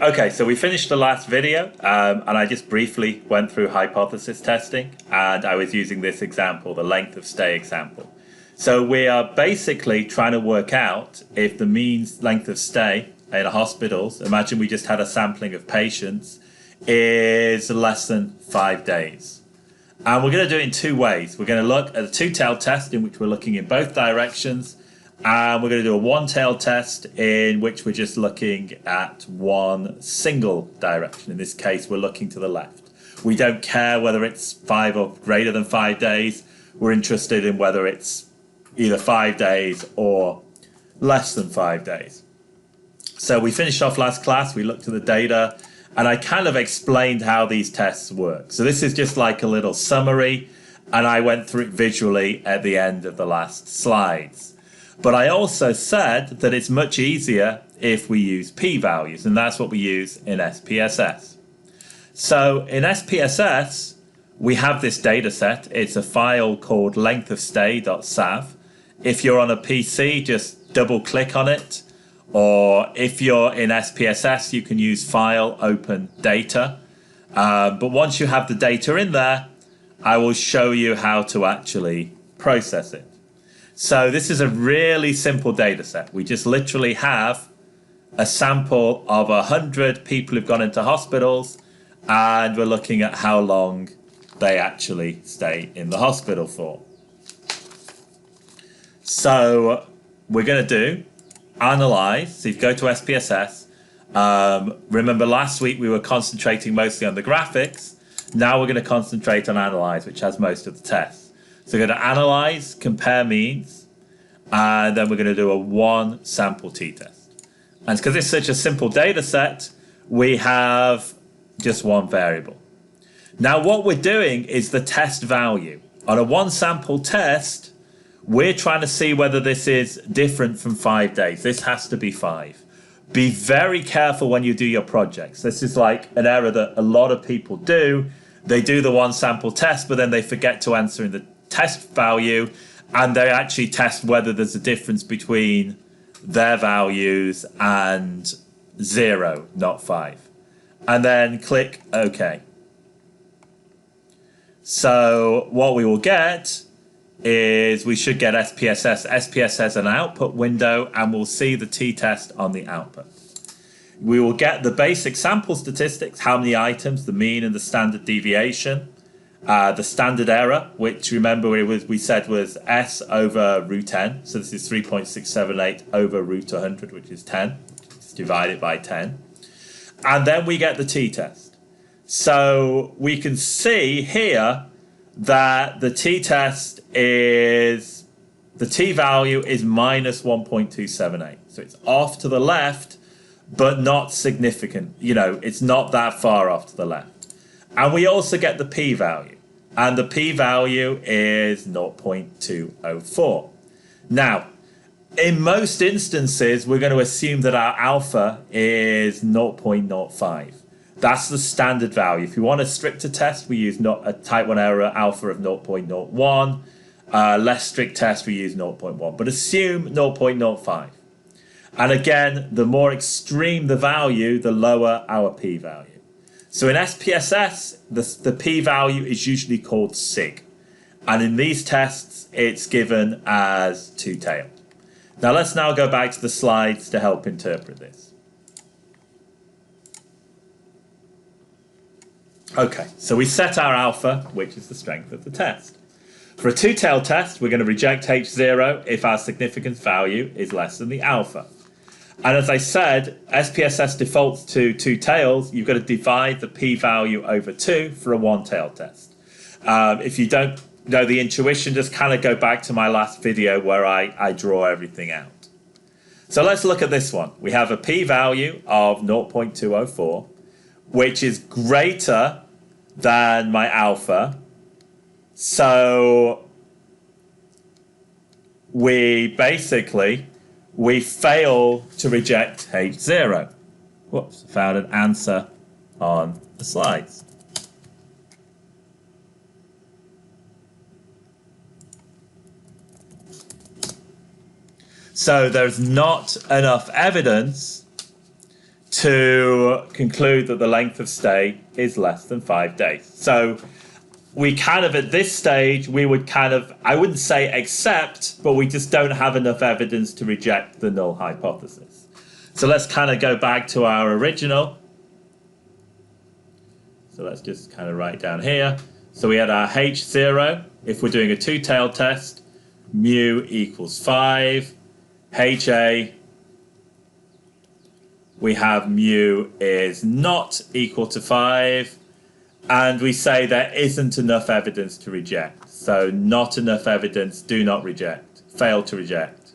Okay, so we finished the last video, and I just briefly went through hypothesis testing, and I was using this example, the length of stay example. So we are basically trying to work out if the mean length of stay in hospitals, imagine we just had a sampling of patients, is less than 5 days. And we're going to do it in two ways. We're going to look at a two-tailed test in which we're looking in both directions, and we're going to do a one-tailed test in which we're just looking at one single direction. In this case, we're looking to the left. We don't care whether it's 5 or greater than 5 days. We're interested in whether it's either 5 days or less than 5 days. So we finished off last class. We looked at the data, and I kind of explained how these tests work. So this is just like a little summary, and I went through it visually at the end of the last slides. But I also said that it's much easier if we use p-values, and that's what we use in SPSS. So in SPSS, we have this data set. It's a file called lengthofstay.sav. If you're on a PC, just double click on it. Or if you're in SPSS, you can use file open data. But once you have the data in there, I will show you how to actually process it. So this is a really simple data set. We just literally have a sample of 100 people who've gone into hospitals, and we're looking at how long they actually stay in the hospital for. So we're going to do analyze. So if you go to SPSS, remember last week we were concentrating mostly on the graphics. Now we're going to concentrate on analyze, which has most of the tests. So we're going to analyze, compare means, and then we're going to do a one sample t-test. And because it's such a simple data set, we have just one variable. Now what we're doing is the test value. On a one sample test, we're trying to see whether this is different from 5 days. This has to be 5. Be very careful when you do your projects. This is like an error that a lot of people do. They do the one sample test, but then they forget to answer in the test value, and they actually test whether there's a difference between their values and 0, not 5. And then click OK. So what we will get is we should get SPSS. SPSS as an output window, and we'll see the t-test on the output. We will get the basic sample statistics, how many items, the mean and the standard deviation. The standard error, which remember we said was S over root n. So this is 3.678 over root 100, which is 10. Just divide it by 10. And then we get the t-test. So we can see here that the t-test is, the t-value is minus 1.278. So it's off to the left, but not significant. You know, it's not that far off to the left. And we also get the p-value. And the p-value is 0.204. Now, in most instances, we're going to assume that our alpha is 0.05. That's the standard value. If you want a stricter test, we use a type 1 error alpha of 0.01. Less strict test, we use 0.1. But assume 0.05. And again, the more extreme the value, the lower our p-value. So in SPSS, the p-value is usually called sig. And in these tests, it's given as two-tailed. Now let's now go back to the slides to help interpret this. Okay, so we set our alpha, which is the strength of the test. For a two-tailed test, we're going to reject H0 if our significance value is less than the alpha. And as I said, SPSS defaults to two tails. You've got to divide the p-value over 2 for a one-tailed test. If you don't know the intuition, just kind of go back to my last video where I draw everything out. So let's look at this one. We have a p-value of 0.204, which is greater than my alpha. So we fail to reject H0. Whoops, I found an answer on the slides. So there's not enough evidence to conclude that the length of stay is less than 5 days. So we kind of, at this stage, we would kind of, I wouldn't say accept, but we just don't have enough evidence to reject the null hypothesis. So let's kind of go back to our original. So let's just kind of write down here. So we had our H0, if we're doing a two-tailed test, mu equals 5, HA, we have mu is not equal to 5, and we say there isn't enough evidence to reject. So not enough evidence, do not reject, fail to reject.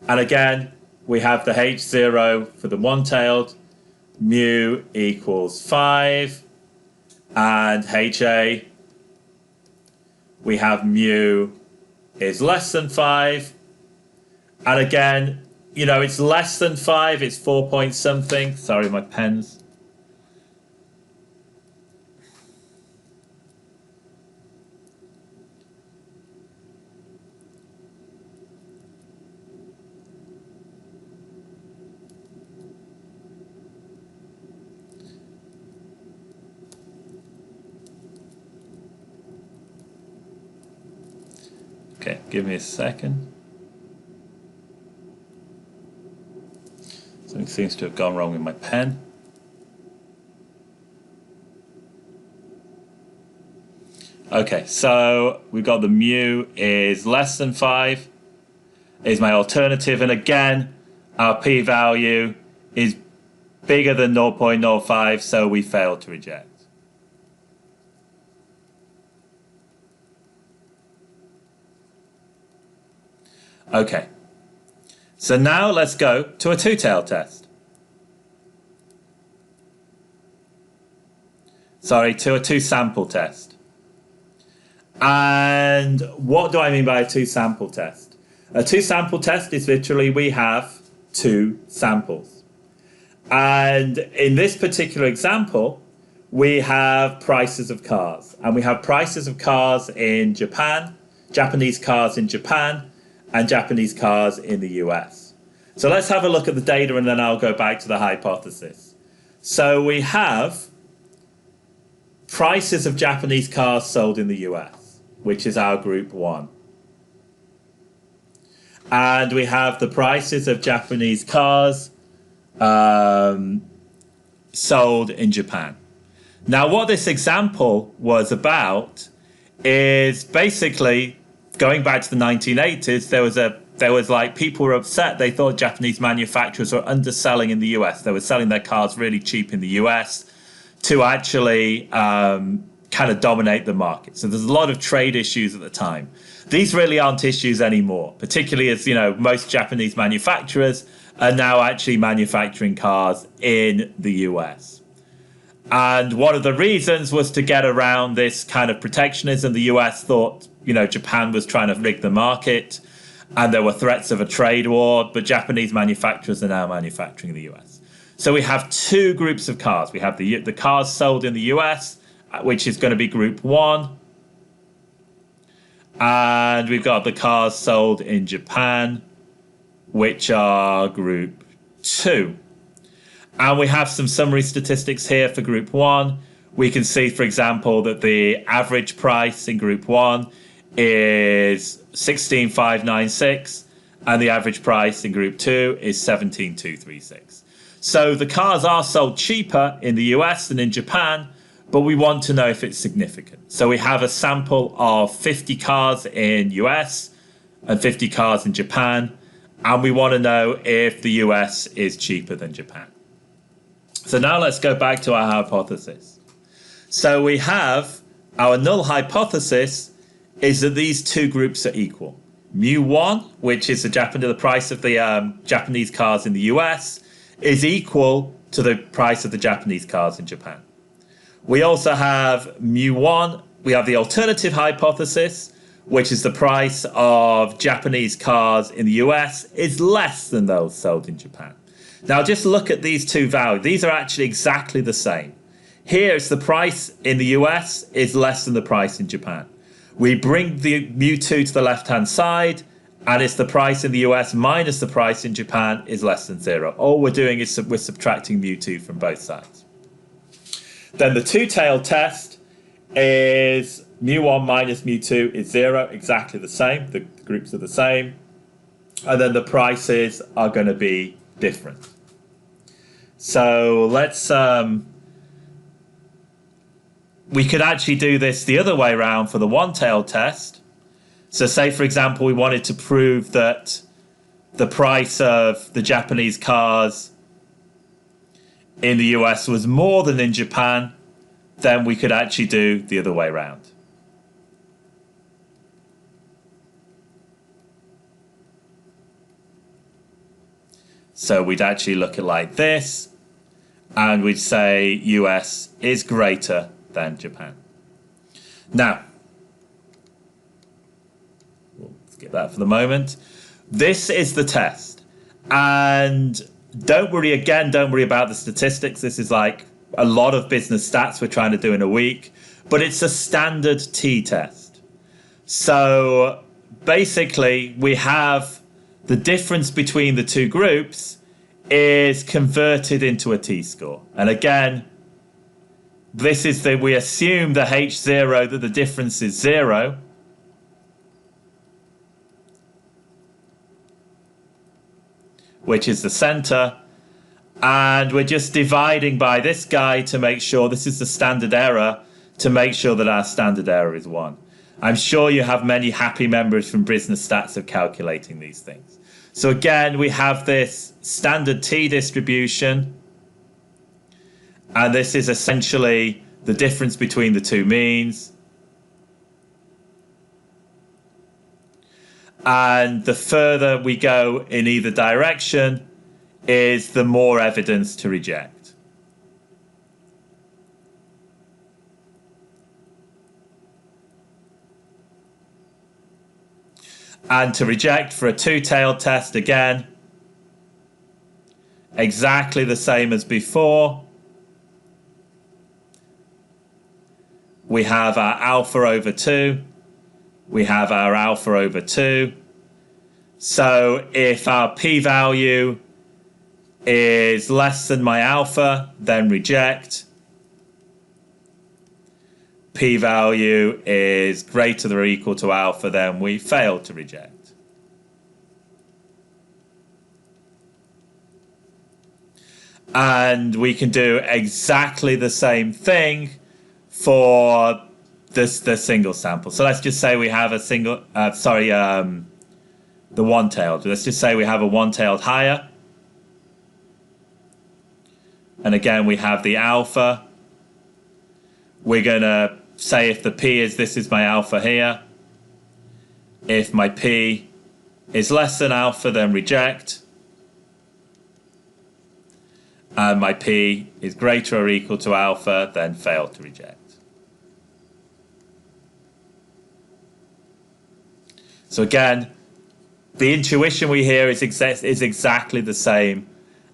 And again, we have the H0 for the one-tailed, mu equals 5, and HA, we have mu is less than 5, and again, you know, it's less than 5, it's 4 point something. Sorry, my pen's. Okay, give me a second. Something seems to have gone wrong with my pen. Okay, so we've got the mu is less than 5 is my alternative, and again, our p-value is bigger than 0.05, so we fail to reject. Okay, so now let's go to a two-tailed test. Sorry, to a two-sample test. And what do I mean by a two-sample test? A two-sample test is literally we have two samples. And in this particular example, we have prices of cars. And we have prices of cars in Japan, Japanese cars in Japan, and Japanese cars in the US. So let's have a look at the data and then I'll go back to the hypothesis. So we have prices of Japanese cars sold in the US, which is our group 1. And we have the prices of Japanese cars sold in Japan. Now what this example was about is basically going back to the 1980s, there was like people were upset. They thought Japanese manufacturers were underselling in the US. They were selling their cars really cheap in the US to actually kind of dominate the market. So there's a lot of trade issues at the time. These really aren't issues anymore, particularly as, you know, most Japanese manufacturers are now actually manufacturing cars in the US. And one of the reasons was to get around this kind of protectionism. The US thought, you know, Japan was trying to rig the market and there were threats of a trade war, but Japanese manufacturers are now manufacturing in the US. So we have two groups of cars. We have the cars sold in the US, which is going to be group 1. And we've got the cars sold in Japan, which are group 2. And we have some summary statistics here for group 1. We can see, for example, that the average price in group 1 is 16,596 and the average price in group 2 is 17,236. So the cars are sold cheaper in the US than in Japan, but we want to know if it's significant. So we have a sample of 50 cars in US and 50 cars in Japan, and we want to know if the US is cheaper than Japan. So now let's go back to our hypothesis. So we have our null hypothesis is that these two groups are equal. Mu1, which is the price of the Japanese cars in the US, is equal to the price of the Japanese cars in Japan. We also have mu1, we have the alternative hypothesis, which is the price of Japanese cars in the US is less than those sold in Japan. Now just look at these two values. These are actually exactly the same. Here it's the price in the US is less than the price in Japan. We bring the mu2 to the left-hand side, and it's the price in the US minus the price in Japan is less than 0. All we're doing is we're subtracting mu2 from both sides. Then the two-tailed test is mu1 minus mu2 is 0, exactly the same. The groups are the same. And then the prices are going to be different. So let's... we could actually do this the other way around for the one-tailed test. So say, for example, we wanted to prove that the price of the Japanese cars in the US was more than in Japan, then we could actually do the other way around. So we'd actually look at like this, and we'd say US is greater than Japan. Now, we'll skip that for the moment. This is the test. And don't worry about the statistics. This is like a lot of business stats we're trying to do in a week, but it's a standard t-test. So basically, we have the difference between the two groups is converted into a t-score. And again, this is that we assume the H0, that the difference is 0. Which is the center. And we're just dividing by this guy to make sure this is the standard error, to make sure that our standard error is 1. I'm sure you have many happy members from business stats of calculating these things. So again, we have this standard t distribution. And this is essentially the difference between the two means. And the further we go in either direction is the more evidence to reject. And to reject for a two-tailed test again, exactly the same as before. We have our alpha over 2. We have our alpha over 2. So if our p-value is less than my alpha, then reject. P-value is greater than or equal to alpha, then we fail to reject. And we can do exactly the same thing for the single sample. So let's just say we have a single, the one-tailed. Let's just say we have a one-tailed higher. And again, we have the alpha. We're going to say if the p is, this is my alpha here. If my p is less than alpha, then reject. And my p is greater or equal to alpha, then fail to reject. So again, the intuition we hear is exactly the same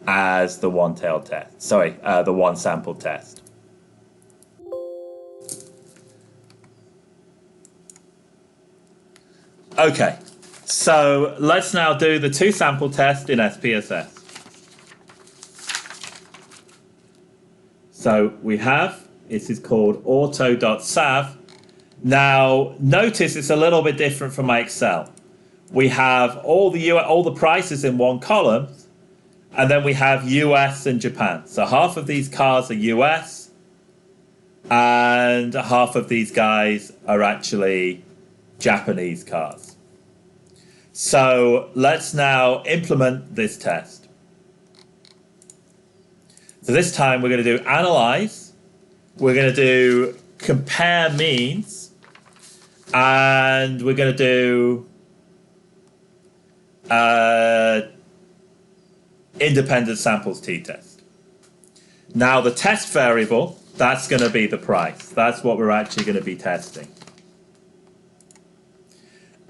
as the one-tailed test. Sorry, the one-sample test. Okay, so let's now do the two-sample test in SPSS. So we have, this is called auto.sav. Now, notice it's a little bit different from my Excel. We have all the prices in one column, and then we have US and Japan. So half of these cars are US, and half of these guys are actually Japanese cars. So let's now implement this test. So this time we're going to do analyze, we're going to do compare means, and we're going to do independent samples t-test. Now the test variable, that's going to be the price. That's what we're actually going to be testing.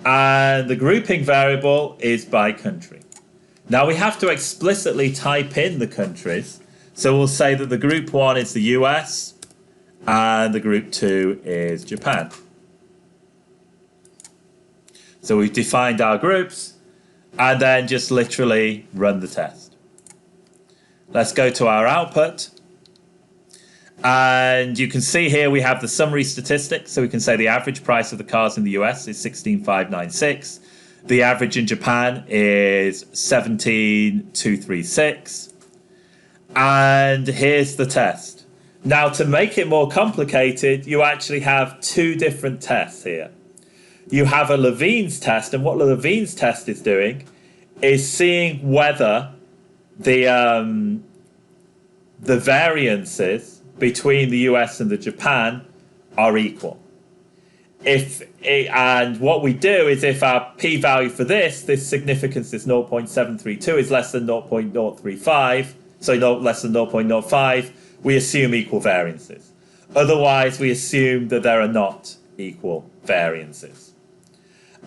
And the grouping variable is by country. Now we have to explicitly type in the countries. So we'll say that the group 1 is the US and the group 2 is Japan. So we've defined our groups and then just literally run the test. Let's go to our output. And you can see here we have the summary statistics. So we can say the average price of the cars in the US is 16,596. The average in Japan is 17,236. And here's the test. Now, to make it more complicated, you actually have two different tests here. You have a Levene's test, and what the Levene's test is doing is seeing whether the variances between the US and the Japan are equal. And what we do is if our p-value for this significance is 0.732 is less than 0.035, so no less than 0.05, we assume equal variances. Otherwise, we assume that there are not equal variances.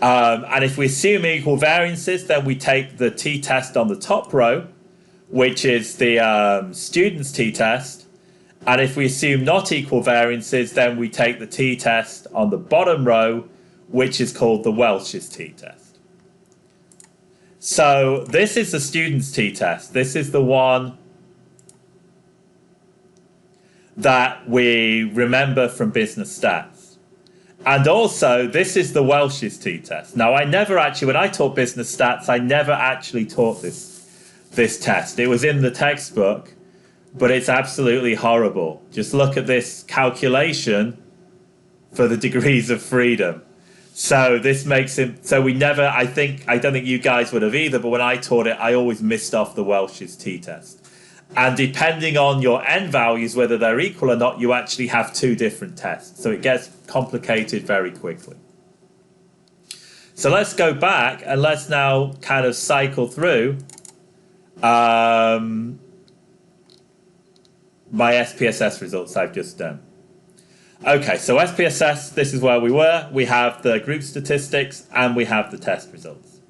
And if we assume equal variances, then we take the t-test on the top row, which is the student's t-test. And if we assume not equal variances, then we take the t-test on the bottom row, which is called the Welch's t-test. So this is the student's t-test. This is the one that we remember from business stats. And also, this is the Welch's t-test. Now, when I taught business stats, I never actually taught this test. It was in the textbook. But it's absolutely horrible. Just look at this calculation for the degrees of freedom. So this makes it, so we never, I don't think you guys would have either, but when I taught it, I always missed off the Welch's t-test. And depending on your n values, whether they're equal or not, you actually have two different tests. So it gets complicated very quickly. So let's go back and let's now kind of cycle through my SPSS results I've just done. Okay, so SPSS, this is where we were. We have the group statistics and we have the test results.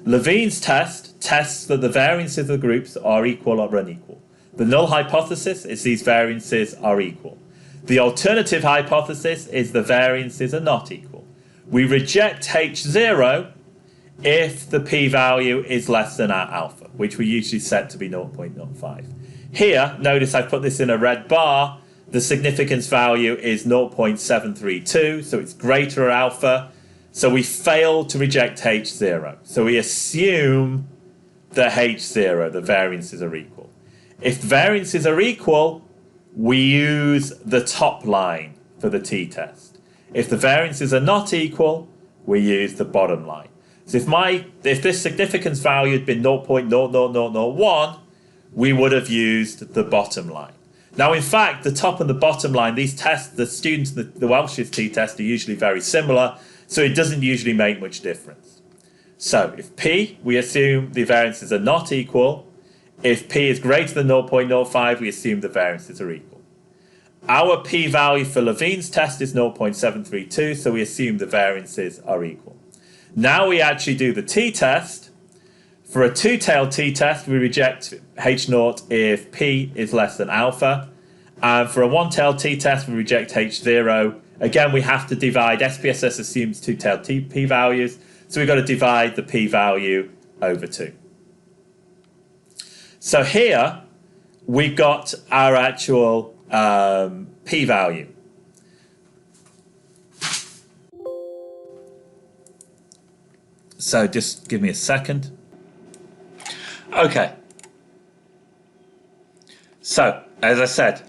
Levene's test tests that the variances of the groups are equal or unequal. The null hypothesis is these variances are equal. The alternative hypothesis is the variances are not equal. We reject H0 if the p-value is less than our alpha, which we usually set to be 0.05. Here, notice I put this in a red bar. The significance value is 0.732, so it's greater or alpha. So we fail to reject H0. So we assume that H0, the variances are equal. If variances are equal, we use the top line for the t-test. If the variances are not equal, we use the bottom line. So if this significance value had been 0.00001, we would have used the bottom line. Now, in fact, the top and the bottom line, these tests, the students, the Welch's t-test are usually very similar, so it doesn't usually make much difference. So if P, we assume the variances are not equal. If P is greater than 0.05, we assume the variances are equal. Our p-value for Levene's test is 0.732, so we assume the variances are equal. Now we actually do the t-test. For a two-tailed t-test, we reject H0 if p is less than alpha. And for a one-tailed t-test, we reject H0. Again, we have to divide. SPSS assumes two-tailed p-values, so we've got to divide the p-value over 2. So here, we've got our actual p-value. So just give me a second. Okay. So, as I said,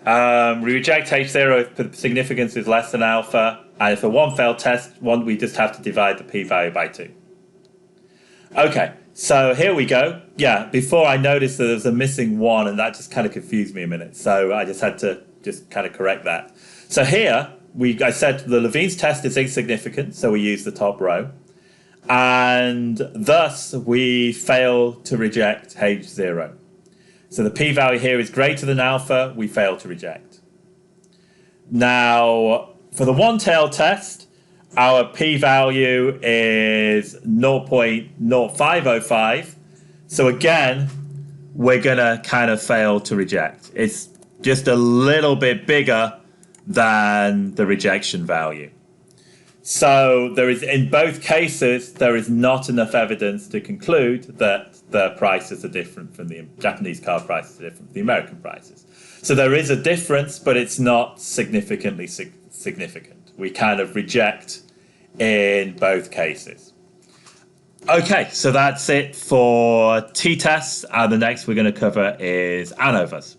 we reject H0 if the significance is less than alpha, and if a one failed test, we just have to divide the p-value by 2. Okay, so here we go. Yeah, before I noticed that there was a missing 1, and that just kind of confused me a minute, so I just had to just kind of correct that. So here, I said the Levene's test is insignificant, so we use the top row. And thus, we fail to reject H0. So the p-value here is greater than alpha, we fail to reject. Now, for the one-tailed test, our p-value is 0.0505. So again, we're going to kind of fail to reject. It's just a little bit bigger than the rejection value. So there is, in both cases, there is not enough evidence to conclude that the prices are different from the Japanese car prices are different from the American prices. So there is a difference, but it's not significantly significant. We kind of reject in both cases. Okay, so that's it for t-tests, and the next we're going to cover is ANOVAs.